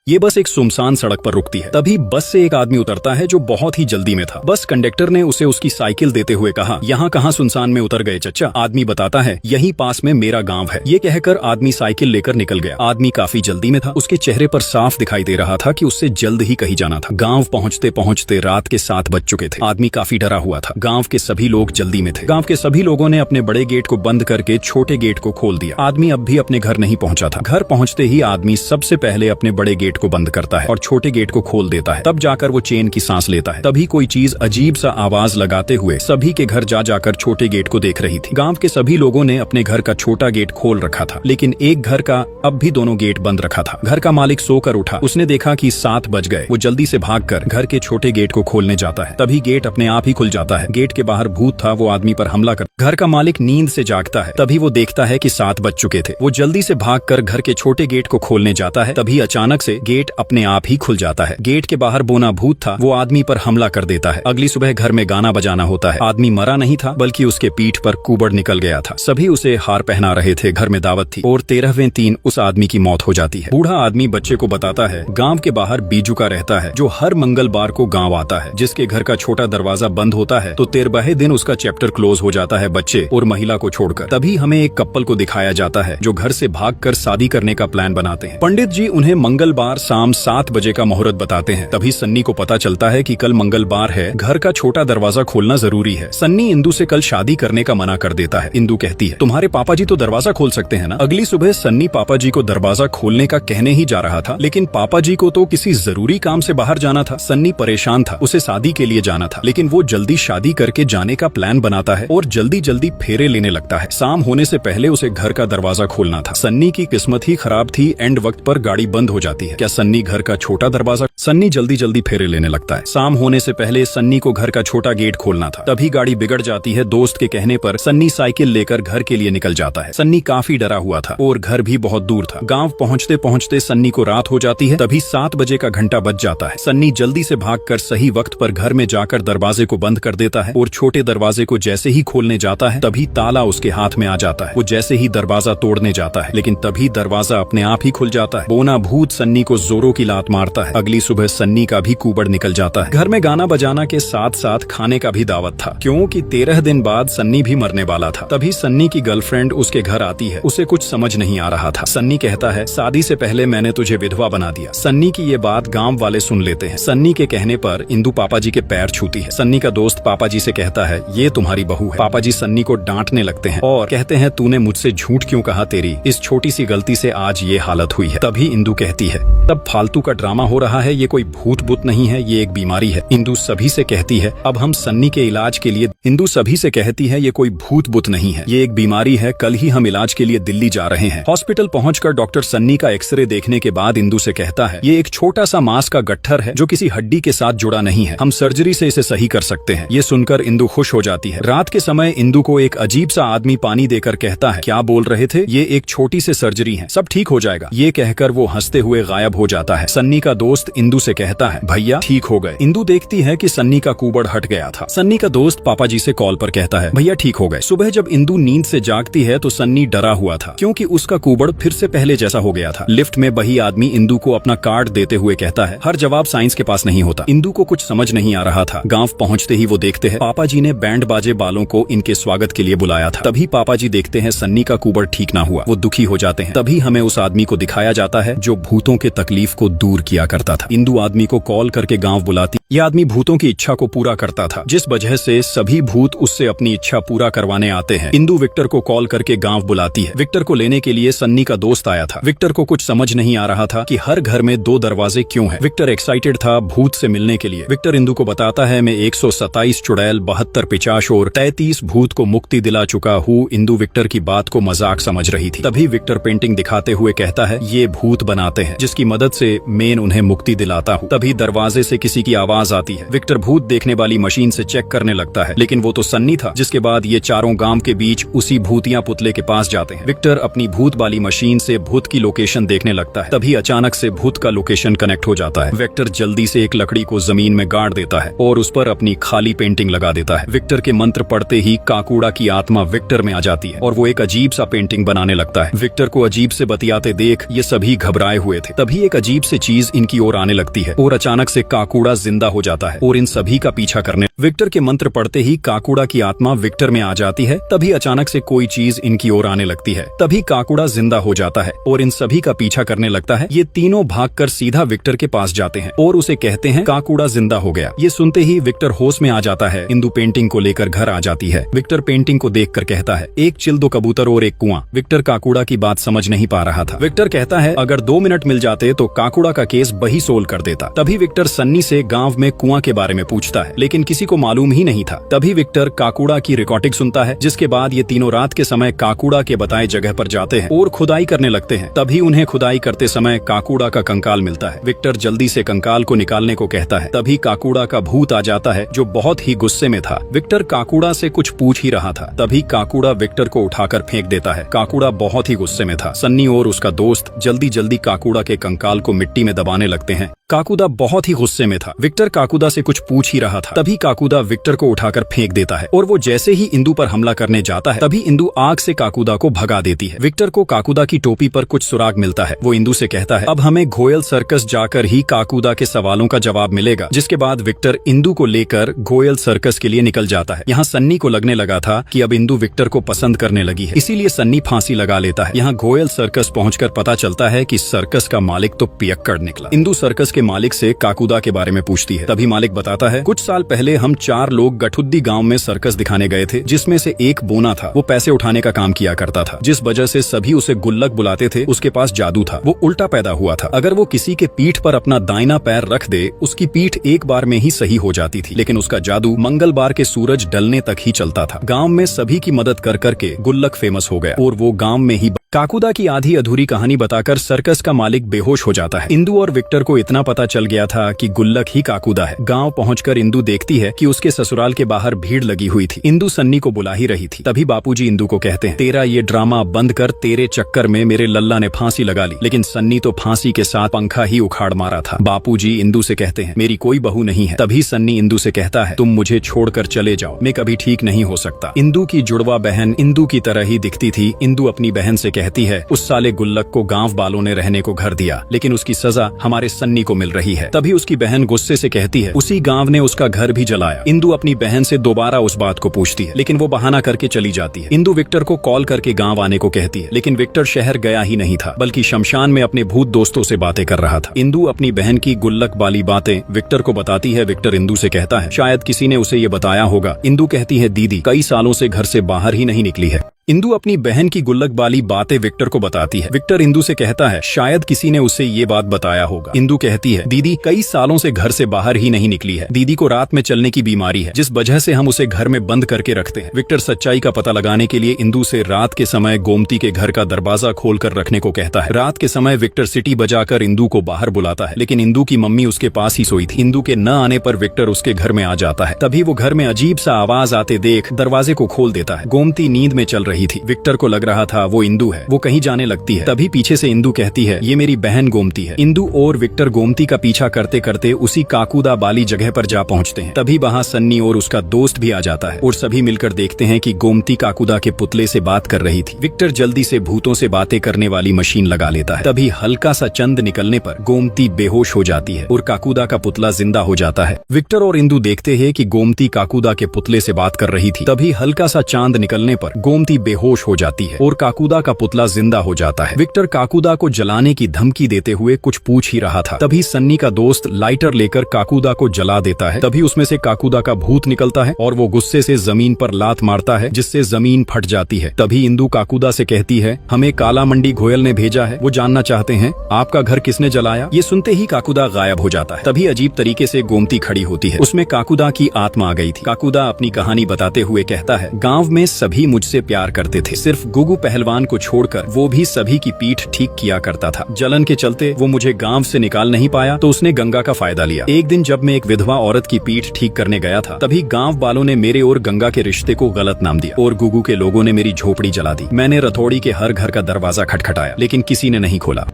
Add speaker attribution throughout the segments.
Speaker 1: ये बस एक सुनसान सड़क पर रुकती है। तभी बस से एक आदमी उतरता है जो बहुत ही जल्दी में था। बस कंडक्टर ने उसे उसकी साइकिल देते हुए कहा, यहाँ कहाँ सुनसान में उतर गए चच्चा? आदमी बताता है, यहीं पास में मेरा गांव है। ये कहकर आदमी साइकिल लेकर निकल गया। आदमी काफी जल्दी में था। उसके चेहरे पर साफ दिखाई दे रहा था कि उससे जल्द ही कहीं जाना था। गाँव पहुँचते पहुँचते रात के 7 बज चुके थे। आदमी काफी डरा हुआ था। गाँव के सभी लोग जल्दी में थे। गाँव के सभी लोगों ने अपने बड़े गेट को बंद करके छोटे गेट को खोल दिया। आदमी अब भी अपने घर नहीं पहुंचा था। घर पहुंचते ही आदमी सबसे पहले अपने बड़े गेट को बंद करता है और छोटे गेट को खोल देता है। तब जाकर वो चैन की सांस लेता है। तभी कोई चीज अजीब सा आवाज लगाते हुए सभी के घर जा जाकर छोटे गेट को देख रही थी। गांव के सभी लोगों ने अपने घर का छोटा गेट खोल रखा था, लेकिन एक घर का अब भी दोनों गेट बंद रखा था। घर का मालिक सोकर उठा। उसने देखा कि 7 बज गए। वो जल्दी से भागकर घर के छोटे गेट को खोलने जाता है। तभी गेट अपने आप ही खुल जाता है। गेट के बाहर भूत था। वो आदमी पर हमला कर घर का मालिक नींद से जागता है। तभी वो देखता है कि 7 बज चुके थे। वो जल्दी से भागकर घर के छोटे गेट को खोलने जाता है। तभी अचानक से गेट अपने आप ही खुल जाता है। गेट के बाहर बोना भूत था। वो आदमी पर हमला कर देता है। अगली सुबह घर में गाना बजाना होता है। आदमी मरा नहीं था, बल्कि उसके पीठ पर कुबड़ निकल गया था। सभी उसे हार पहना रहे थे। घर में दावत थी और 13वें दिन उस आदमी की मौत हो जाती है। बूढ़ा आदमी बच्चे को बताता है, गांव के बाहर बीजू का रहता है जो हर मंगलवार को गांव आता है। जिसके घर का छोटा दरवाजा बंद होता है तो 13वें दिन उसका चैप्टर क्लोज हो जाता है बच्चे और महिला को छोड़कर। तभी हमें एक कपल को दिखाया जाता है जो घर से भागकर शादी करने का प्लान बनाते हैं। पंडित जी उन्हें मंगलवार शाम 7 बजे का मुहूर्त बताते हैं। तभी सन्नी को पता चलता है कि कल मंगलवार है, घर का छोटा दरवाजा खोलना जरूरी है। सन्नी इंदु से कल शादी करने का मना कर देता है। इंदु कहती है, तुम्हारे पापा जी तो दरवाजा खोल सकते हैं ना। अगली सुबह सन्नी पापा जी को दरवाजा खोलने का कहने ही जा रहा था, लेकिन पापा जी को तो किसी जरूरी काम से बाहर जाना था। सन्नी परेशान था। उसे शादी के लिए जाना था, लेकिन वो जल्दी शादी करके जाने का प्लान बनाता है और जल्दी जल्दी फेरे लेने लगता है। शाम होने से पहले उसे घर का दरवाजा खोलना था। सन्नी की किस्मत ही खराब थी। एंड वक्त पर गाड़ी बंद हो जाती है। क्या सन्नी घर का छोटा दरवाजा सन्नी जल्दी जल्दी फेरे लेने लगता है। शाम होने से पहले सन्नी को घर का छोटा गेट खोलना था। तभी गाड़ी बिगड़ जाती है। दोस्त के कहने पर सन्नी साइकिल लेकर घर के लिए निकल जाता है। सन्नी काफी डरा हुआ था और घर भी बहुत दूर था। गांव पहुंचते पहुंचते सन्नी को रात हो जाती है। तभी 7 बजे का घंटा बज जाता है। सन्नी जल्दी से भागकर सही वक्त पर घर में जाकर दरवाजे को बंद कर देता है और छोटे दरवाजे को जैसे ही खोलने जाता है तभी ताला उसके हाथ में आ जाता है। वो जैसे ही दरवाजा तोड़ने जाता है, लेकिन तभी दरवाजा अपने आप ही खुल जाता है। बोना भूत सन्नी को जोरों की लात मारता है। अगली सुबह सन्नी का भी कुबड़ निकल जाता है। घर में गाना बजाना के साथ साथ खाने का भी दावत था, क्योंकि 13 दिन बाद सन्नी भी मरने वाला था। तभी सन्नी की गर्लफ्रेंड उसके घर आती है। उसे कुछ समझ नहीं आ रहा था। सन्नी कहता है, शादी से पहले मैंने तुझे विधवा बना दिया। सन्नी की ये बात गांव वाले सुन लेते हैं। सन्नी के कहने पर इंदु पापा जी के पैर छूती है। सन्नी का दोस्त पापा जी से कहता है, ये तुम्हारी बहू है। पापा जी सन्नी को डांटने लगते हैं और कहते हैं, तूने मुझसे झूठ क्यों कहा? तेरी इस छोटी सी गलती से आज ये हालत हुई है। तभी इंदु कहती है, तब फालतू का ड्रामा हो रहा है। ये कोई भूत बुत नहीं है, ये एक बीमारी है। इंदु सभी से कहती है, अब हम सन्नी के इलाज के लिए इंदु सभी से कहती है, ये कोई भूत बुत नहीं है, ये एक बीमारी है। कल ही हम इलाज के लिए दिल्ली जा रहे हैं। हॉस्पिटल पहुंचकर डॉक्टर सन्नी का एक्सरे देखने के बाद इंदु से कहता है, ये एक छोटा सा मांस का गट्ठर है जो किसी हड्डी के साथ जुड़ा नहीं है। हम सर्जरी से इसे सही कर सकते हैं। ये सुनकर इंदु खुश हो जाती है। रात के समय इंदु को एक अजीब सा आदमी पानी देकर कहता है, क्या बोल रहे थे? ये एक छोटी सी सर्जरी है, सब ठीक हो जाएगा। ये कहकर वो हंसते हुए गायब हो जाता है। सन्नी का दोस्त इंदु से कहता है, भैया ठीक हो गए। इंदु देखती है कि सन्नी का कुबड़ हट गया था। सन्नी का दोस्त पापा जी से कॉल पर कहता है, भैया ठीक हो गए। सुबह जब इंदु नींद से जागती है तो सन्नी डरा हुआ था, क्योंकि उसका कुबड़ फिर से पहले जैसा हो गया था। लिफ्ट में वही आदमी इंदु को अपना कार्ड देते हुए कहता है, हर जवाब साइंस के पास नहीं होता। इंदु को कुछ समझ नहीं आ रहा था। गांव पहुंचते ही वो देखते हैं पापा जी ने बैंड बाजे वालों को इनके स्वागत के लिए बुलाया था। तभी पापा जी देखते हैं सन्नी का कुबड़ ठीक ना हुआ। वो दुखी हो जाते हैं। तभी हमें उस आदमी को दिखाया जाता है जो भूतों के तकलीफ को दूर किया करता था। इंदु आदमी को कॉल करके गांव बुलाती। यह आदमी भूतों की इच्छा को पूरा करता था, जिस वजह से सभी भूत उससे अपनी इच्छा पूरा करवाने आते हैं। इंदु विक्टर को कॉल करके गांव बुलाती है। विक्टर को लेने के लिए सन्नी का दोस्त आया था। विक्टर को कुछ समझ नहीं आ रहा था कि हर घर में 2 दरवाजे क्यों हैं। विक्टर एक्साइटेड था भूत से मिलने के लिए। विक्टर इंदु को बताता है, मैं 127 चुड़ैल, 72 पिशाच और 33 भूत को मुक्ति दिला चुका हूँ। इंदु विक्टर की बात को मजाक समझ रही थी। तभी विक्टर पेंटिंग दिखाते हुए कहता है, ये भूत बनाते हैं जिसकी मदद से मैं उन्हें मुक्ति दिलाता हूँ। तभी दरवाजे से किसी की आवाज आवाज आती है। विक्टर भूत देखने वाली मशीन से चेक करने लगता है, लेकिन वो तो सन्नी था। जिसके बाद ये चारों गांव के बीच उसी भूतिया पुतले के पास जाते हैं। विक्टर अपनी भूत वाली मशीन से भूत की लोकेशन देखने लगता है। तभी अचानक से भूत का लोकेशन कनेक्ट हो जाता है। विक्टर जल्दी से एक लकड़ी को जमीन में गाड़ देता है और उस पर अपनी खाली पेंटिंग लगा देता है। विक्टर के मंत्र पढ़ते ही काकूड़ा की आत्मा विक्टर में आ जाती है और वो एक अजीब सा पेंटिंग बनाने लगता है। विक्टर को अजीब से बतियाते देख ये सभी घबराए हुए थे। तभी एक अजीब से चीज इनकी ओर आने लगती है और अचानक से काकूड़ा जिंदा हो जाता है और इन सभी का पीछा करने। विक्टर के मंत्र पढ़ते ही काकूड़ा की आत्मा विक्टर में आ जाती है। तभी अचानक से कोई चीज इनकी ओर आने लगती है। तभी काकूड़ा जिंदा हो जाता है और इन सभी का पीछा करने लगता है। ये तीनों भागकर सीधा विक्टर के पास जाते हैं और उसे कहते हैं काकूड़ा जिंदा हो गया। ये सुनते ही विक्टर होश में आ जाता है। इंदु पेंटिंग को लेकर घर आ जाती है। विक्टर पेंटिंग को देखकर कहता है, एक चिल, दो कबूतर और एक कुआं। विक्टर काकूड़ा की बात समझ नहीं पा रहा था। विक्टर कहता है अगर 2 मिनट मिल जाते तो काकूड़ा का केस वही सोल्व कर देता। तभी विक्टर सन्नी से गांव में कुआं के बारे में पूछता है, लेकिन किसी को मालूम ही नहीं था। तभी विक्टर काकूड़ा की रिकॉर्डिंग सुनता है, जिसके बाद ये तीनों रात के समय काकूड़ा के बताए जगह पर जाते हैं और खुदाई करने लगते हैं। तभी उन्हें खुदाई करते समय काकूड़ा का कंकाल मिलता है। विक्टर जल्दी से कंकाल को निकालने को कहता है। तभी काकूड़ा का भूत आ जाता है जो बहुत ही गुस्से में था। विक्टर काकूड़ा से कुछ पूछ ही रहा था, तभी काकूड़ा विक्टर को उठाकर फेंक देता है। काकूड़ा बहुत ही गुस्से में था। सन्नी और उसका दोस्त जल्दी जल्दी काकूड़ा के कंकाल को मिट्टी में दबाने लगते हैं। काकूदा बहुत ही गुस्से में था। विक्टर काकूदा से कुछ पूछ ही रहा था, तभी काकूदा विक्टर को उठाकर फेंक देता है और वो जैसे ही इंदु पर हमला करने जाता है तभी इंदु आग से काकूदा को भगा देती है। विक्टर को काकूदा की टोपी पर कुछ सुराग मिलता है। वो इंदु से कहता है अब हमें घोयल सर्कस जाकर ही काकूदा के सवालों का जवाब मिलेगा। जिसके बाद विक्टर इंदु को लेकर घोयल सर्कस के लिए निकल जाता है। यहाँ सन्नी को लगने लगा था कि अब इंदु विक्टर को पसंद करने लगी है, इसीलिए सन्नी फांसी लगा लेता है। यहाँ घोयल सर्कस पहुंचकर पता चलता है कि सर्कस का मालिक तो पियक्कड़ निकला। इंदु सर्कस के मालिक से काकूदा के बारे में पूछती है। तभी मालिक बताता है कुछ साल पहले हम 4 लोग गठुद्दी गांव में सर्कस दिखाने गए थे, जिसमें से एक बोना था। वो पैसे उठाने का काम किया करता था, जिस वजह से सभी उसे गुल्लक बुलाते थे। उसके पास जादू था, वो उल्टा पैदा हुआ था। अगर वो किसी के पीठ पर अपना दाहिना पैर रख दे उसकी पीठ एक बार में ही सही हो जाती थी, लेकिन उसका जादू मंगलवार के सूरज ढलने तक ही चलता था। गाँव में सभी की मदद कर करके गुल्लक फेमस हो गया और वो गाँव में ही। काकूदा की आधी अधूरी कहानी बताकर सर्कस का मालिक बेहोश हो जाता है। इंदु और विक्टर को इतना पता चल गया था कि गुल्लक ही काकूदा है। गांव पहुंचकर इंदु देखती है कि उसके ससुराल के बाहर भीड़ लगी हुई थी। इंदु सन्नी को बुला ही रही थी। तभी बापूजी इंदु को कहते हैं तेरा ये ड्रामा बंद कर, तेरे चक्कर में मेरे लल्ला ने फांसी लगा ली। लेकिन सन्नी तो फांसी के साथ पंखा ही उखाड़ मारा था। बापूजी इंदु से कहते हैं मेरी कोई बहू नहीं है। तभी सन्नी इंदु से कहता है तुम मुझे छोड़कर चले जाओ, मैं कभी ठीक नहीं हो सकता। इंदु की जुड़वा बहन इंदु की तरह ही दिखती थी। इंदु अपनी बहन से कहती है उस साले गुल्लक को गांव वालों ने रहने को घर दिया, लेकिन उसकी सजा हमारे सन्नी को मिल रही है। तभी उसकी बहन गुस्से से कहती है उसी गांव ने उसका घर भी जलाया। इंदु अपनी बहन से दोबारा उस बात को पूछती है, लेकिन वो बहाना करके चली जाती है। इंदु विक्टर को कॉल करके गांव आने को कहती है, लेकिन विक्टर शहर गया ही नहीं था, बल्कि शमशान में अपने भूत दोस्तों से बातें कर रहा था। इंदु अपनी बहन की गुल्लक वाली बातें विक्टर को बताती है। विक्टर इंदु से कहता है शायद किसी ने उसे ये बताया होगा। इंदु कहती है दीदी कई सालों से घर से बाहर ही नहीं निकली है। इंदु अपनी बहन की गुल्लक वाली बातें विक्टर को बताती है। विक्टर इंदु से कहता है शायद किसी ने उसे ये बात बताया होगा। इंदु कहती है दीदी कई सालों से घर से बाहर ही नहीं निकली है। दीदी को रात में चलने की बीमारी है, जिस वजह से हम उसे घर में बंद करके रखते हैं। विक्टर सच्चाई का पता लगाने के लिए इंदु से रात के समय गोमती के घर का दरवाजा खोलकर रखने को कहता है। रात के समय विक्टर सीटी बजाकर इंदु को बाहर बुलाता है, लेकिन इंदु की मम्मी उसके पास ही सोई थी। इंदु के न आने पर विक्टर उसके घर में आ जाता है। तभी वो घर में अजीब सा आवाज आते देख दरवाजे को खोल देता है। गोमती नींद में चल रही थी। विक्टर को लग रहा था वो इंदु है। वो कहीं जाने लगती है। तभी पीछे से इंदु कहती है ये मेरी बहन गोमती है। इंदु और विक्टर गोमती का पीछा करते करते उसी काकूदा वाली जगह पर जा पहुंचते हैं। तभी वहां सन्नी और उसका दोस्त भी आ जाता है और सभी मिलकर देखते हैं कि गोमती काकूदा के पुतले से बात कर रही थी। विक्टर जल्दी से भूतों से बातें करने वाली मशीन लगा लेता है। तभी हल्का सा चंद निकलने पर गोमती बेहोश हो जाती है और काकूदा का पुतला जिंदा हो जाता है। विक्टर और इंदु देखते हैं कि गोमती काकूदा के पुतले से बात कर रही थी। तभी हल्का सा चांद निकलने पर गोमती बेहोश हो जाती है और काकूदा का पुतला जिंदा हो जाता है। विक्टर काकूदा को जलाने की धमकी देते हुए कुछ पूछ ही रहा था। तभी सन्नी का दोस्त लाइटर लेकर काकूदा को जला देता है। तभी उसमें से काकूदा का भूत निकलता है और वो गुस्से से जमीन पर लात मारता है, जिससे जमीन फट जाती है। तभी इंदु काकूदा से कहती है हमें काला मंडी घोयल ने भेजा है, वो जानना चाहते हैं आपका घर किसने जलाया। ये सुनते ही काकूदा गायब हो जाता है। तभी अजीब तरीके से गोमती खड़ी होती है। उसमें काकूदा की आत्मा आ गई थी। काकूदा अपनी कहानी बताते हुए कहता है गाँव में सभी मुझसे प्यार करते थे। सिर्फ गुगू पहलवान को छोड़कर वो भी सभी की पीठ ठीक किया करता था। जलन के चलते वो मुझे गांव से निकाल नहीं पाया तो उसने गंगा का फायदा लिया। एक दिन जब मैं एक विधवा औरत की पीठ ठीक करने गया था, तभी गांव वालों ने मेरे और गंगा के रिश्ते को गलत नाम दिया और गुगू के लोगों ने मेरी झोपड़ी जला दी। मैंने रथौड़ी के हर घर का दरवाजा खटखटाया, लेकिन किसी ने नहीं खोला।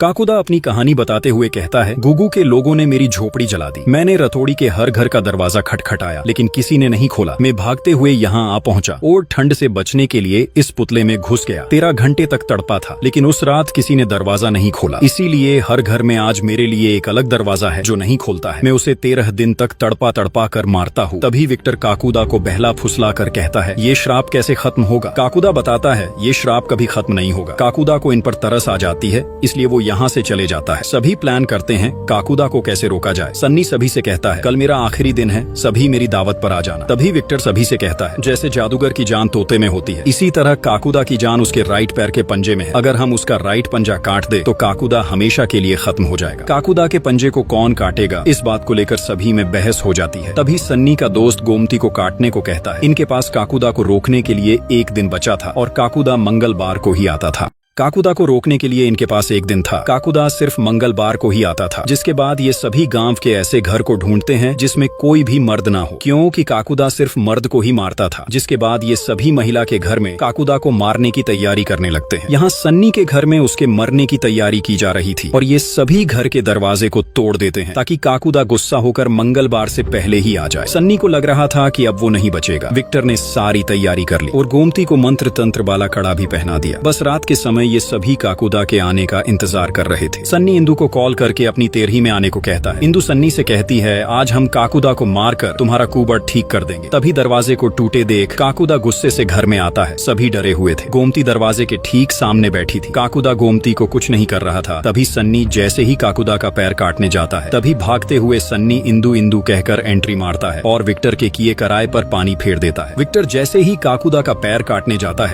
Speaker 1: काकुदा अपनी कहानी बताते हुए कहता है, गुगू के लोगों ने मेरी झोपड़ी जला दी। मैंने रथौड़ी के हर घर का दरवाजा खटखटाया, लेकिन किसी ने नहीं खोला। मैं भागते हुए यहाँ आ पहुंचा और ठंड से बचने के लिए इस पुतले में घुस गया। 13 घंटे तक तड़पा था, लेकिन उस रात किसी ने दरवाजा नहीं खोला। इसीलिए हर घर में आज मेरे लिए एक अलग दरवाजा है जो नहीं खोलता है। मैं उसे 13 दिन तक तड़पा तड़पा कर मारता हूँ। तभी विक्टर काकुदा को बहला फुसला कर कहता है, ये श्राप कैसे खत्म होगा? काकुदा बताता है, ये श्राप कभी खत्म नहीं होगा। काकुदा को इन पर तरस आ जाती है, इसलिए वो यहाँ से चले जाता है। सभी प्लान करते हैं काकुदा को कैसे रोका जाए। सन्नी सभी से कहता है, कल मेरा आखिरी दिन है, सभी मेरी दावत पर आ जाना। तभी विक्टर सभी से कहता है, जैसे जादूगर की जान तोते में होती है, इसी तरह काकुदा की जान उसके राइट पैर के पंजे में है। अगर हम उसका राइट पंजा काट दे तो काकुदा हमेशा के लिए खत्म हो जाएगा। काकुदा के पंजे को कौन काटेगा, इस बात को लेकर सभी में बहस हो जाती है। तभी सन्नी का दोस्त गोमती को काटने को कहता है। इनके पास काकुदा को रोकने के लिए एक दिन बचा था और काकुदा मंगलवार को ही आता था। काकुदा को रोकने के लिए इनके पास एक दिन था। काकुदा सिर्फ मंगलवार को ही आता था, जिसके बाद ये सभी गांव के ऐसे घर को ढूंढते हैं जिसमें कोई भी मर्द ना हो, क्योंकि काकुदा सिर्फ मर्द को ही मारता था। जिसके बाद ये सभी महिला के घर में काकुदा को मारने की तैयारी करने लगते हैं। यहाँ सन्नी के घर में उसके मरने की तैयारी की जा रही थी और ये सभी घर के दरवाजे को तोड़ देते हैं ताकि काकुदा गुस्सा होकर मंगलवार से पहले ही आ जाए। सन्नी को लग रहा था कि अब वो नहीं बचेगा। विक्टर ने सारी तैयारी कर ली और गोमती को मंत्र तंत्र वाला कड़ा भी पहना दिया। बस रात के समय ये सभी काकुदा के आने का इंतजार कर रहे थे। सन्नी इंदु को कॉल करके अपनी तेरही में आने को कहता है। इंदु सन्नी से कहती है, आज हम काकुदा को मारकर तुम्हारा कुबड़ ठीक कर देंगे। तभी दरवाजे को टूटे देख काकुदा गुस्से से घर में आता है। सभी डरे हुए थे। गोमती दरवाजे के ठीक सामने बैठी थी। काकुदा गोमती को कुछ नहीं कर रहा था। तभी सन्नी जैसे ही काकुदा का पैर काटने जाता है, तभी भागते हुए सन्नी इंदु इंदु कहकर एंट्री मारता है और विक्टर के किए कराए पर पानी फेर देता है। विक्टर जैसे ही काकुदा का पैर काटने जाता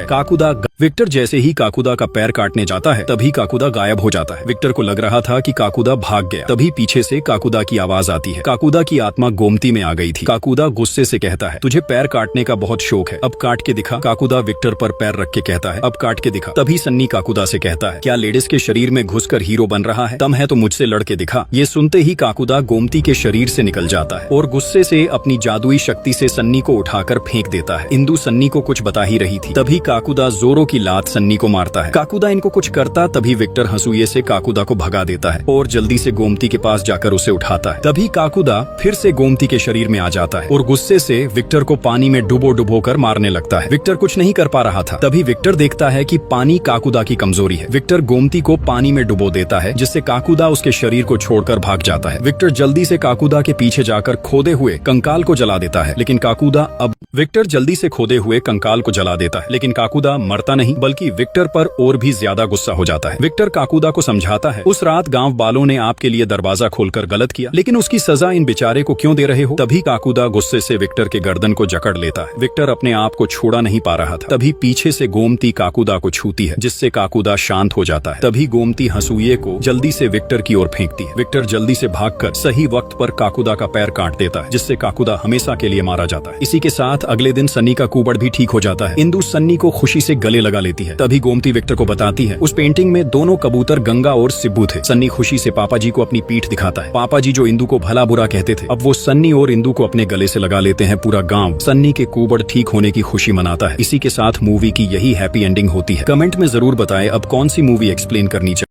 Speaker 1: है, तभी काकुदा गायब हो जाता है। विक्टर को लग रहा था कि काकुदा भाग गया। तभी पीछे से काकुदा की आवाज आती है। काकुदा की आत्मा गोमती में आ गई थी। काकुदा गुस्से से कहता है, तुझे पैर काटने का बहुत शौक है, अब काट के दिखा। काकुदा विक्टर पर पैर रख के कहता है, अब काट के दिखा। तभी सन्नी काकुदा से कहता है, क्या लेडीज के शरीर में घुसकर हीरो बन रहा है? दम है तो मुझसे लड़ के दिखा। ये सुनते ही काकुदा गोमती के शरीर से निकल जाता है और गुस्से से अपनी जादुई शक्ति से सन्नी को उठाकर फेंक देता है। इंदु सन्नी को कुछ बता ही रही थी। तभी काकुदा जोरों की लात सन्नी को मारता है। काकुदा इनको कुछ करता तभी विक्टर हंसुए से काकुदा को भगा देता है और जल्दी से गोमती के पास जाकर उसे उठाता है। तभी काकुदा फिर से गोमती के शरीर में आ जाता है और गुस्से से विक्टर को पानी में डुबो कर मारने लगता है। विक्टर कुछ नहीं कर पा रहा था। तभी विक्टर देखता है कि पानी काकुदा की कमजोरी है। विक्टर गोमती को पानी में डुबो देता है, जिससे काकुदा उसके शरीर को छोड़कर भाग जाता है। विक्टर जल्दी से काकुदा के पीछे जाकर खोदे हुए कंकाल को जला देता है, लेकिन काकुदा मरता नहीं, बल्कि विक्टर पर और भी ज्यादा गुस्सा हो जाता है। विक्टर काकुदा को समझाता है, उस रात गांव वालों ने आपके लिए दरवाजा खोलकर गलत किया, लेकिन उसकी सजा इन बेचारे को क्यों दे रहे हो? तभी काकुदा गुस्से से विक्टर के गर्दन को जकड़ लेता है। विक्टर अपने आप को छोड़ा नहीं पा रहा था। तभी पीछे से गोमती काकुदा को छूती है, जिससे काकुदा शांत हो जाता है। तभी गोमती हंसुए को जल्दी से विक्टर की ओर फेंकती है। विक्टर जल्दी से भागकर सही वक्त पर काकुदा का पैर काट देता है, जिससे काकुदा हमेशा के लिए मारा जाता है। इसी के साथ अगले दिन सन्नी का कुबड़ भी ठीक हो जाता है। इंदु सन्नी को खुशी से गले लगा लेती है। तभी गोमती विक्टर को बताती है, उस पेंटिंग में दोनों कबूतर गंगा और सिब्बू थे। सन्नी खुशी से पापा जी को अपनी पीठ दिखाता है। पापा जी जो इंदु को भला बुरा कहते थे, अब वो सन्नी और इंदु को अपने गले से लगा लेते हैं। पूरा गांव सन्नी के कुबड़ ठीक होने की खुशी मनाता है। इसी के साथ मूवी की यही हैप्पी एंडिंग होती है। कमेंट में जरूर बताएं अब कौन सी मूवी एक्सप्लेन करनी चाहिए।